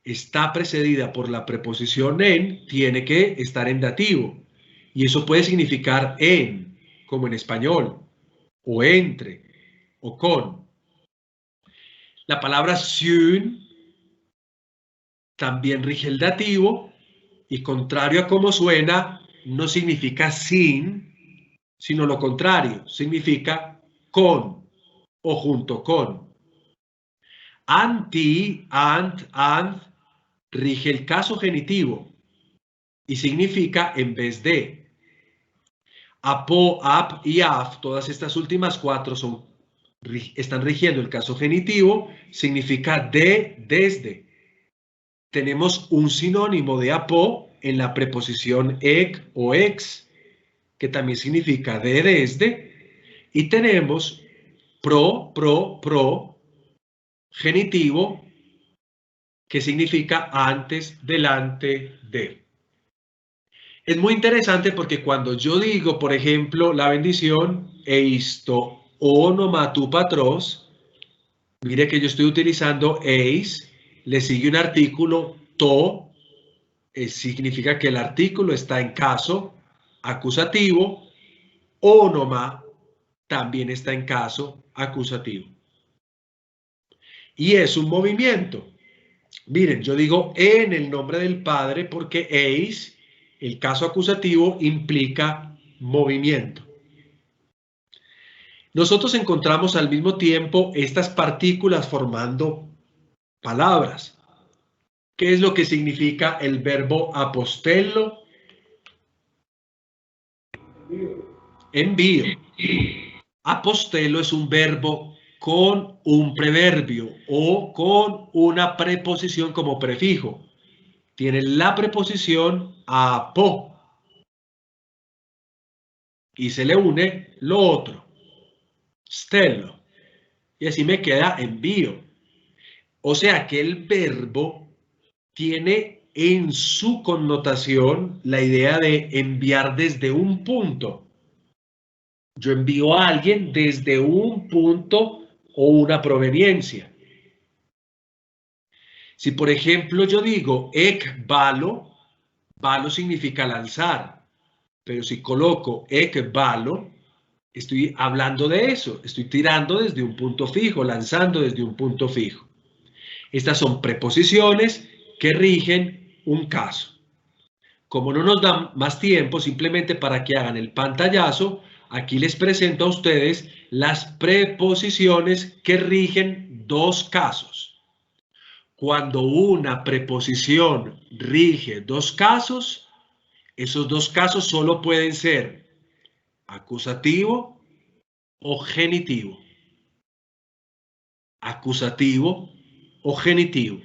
está precedida por la preposición en tiene que estar en dativo. Y eso puede significar en, como en español, o entre, o con. La palabra sin también rige el dativo y contrario a cómo suena, no significa sin, sino lo contrario, significa con o junto con. Anti, and, rige el caso genitivo y significa en vez de. Apo, ap y af, todas estas últimas cuatro están rigiendo el caso genitivo, significa de, desde. Tenemos un sinónimo de apo en la preposición ec o ex, que también significa de, desde, y tenemos pro, genitivo, que significa antes, delante de. Es muy interesante porque cuando yo digo, por ejemplo, la bendición, eisto onomatupatros, mire que yo estoy utilizando eis, le sigue un artículo, to, significa que el artículo está en caso acusativo, onoma también está en caso acusativo. Y es un movimiento. Miren, yo digo en el nombre del Padre porque eis, el caso acusativo, implica movimiento. Nosotros encontramos al mismo tiempo estas partículas formando palabras. ¿Qué es lo que significa el verbo apostello? Envío. Apostello es un verbo con un preverbio o con una preposición como prefijo. Tiene la preposición apo y se le une lo otro, stello, y así me queda envío. O sea que el verbo tiene en su connotación la idea de enviar desde un punto. Yo envío a alguien desde un punto o una proveniencia. Si por ejemplo yo digo ek balo, balo significa lanzar, pero si coloco ek balo, estoy hablando de eso, estoy tirando desde un punto fijo, lanzando desde un punto fijo. Estas son preposiciones que rigen un caso. Como no nos dan más tiempo, simplemente para que hagan el pantallazo, aquí les presento a ustedes las preposiciones que rigen dos casos. Cuando una preposición rige dos casos, esos dos casos solo pueden ser acusativo o genitivo. acusativo o genitivo.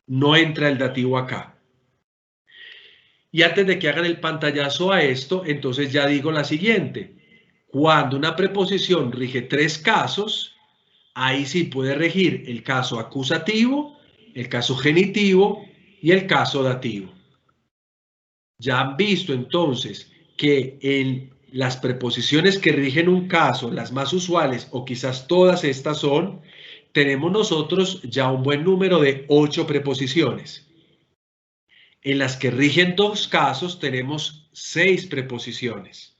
No entra el dativo acá. Y antes de que hagan el pantallazo a esto, entonces ya digo la siguiente. Cuando una preposición rige 3 casos, ahí sí puede regir el caso acusativo, el caso genitivo y el caso dativo. Ya han visto entonces que en las preposiciones que rigen un caso, las más usuales, o quizás todas estas son, tenemos nosotros ya un buen número de 8 preposiciones. En las que rigen 2 casos tenemos 6 preposiciones.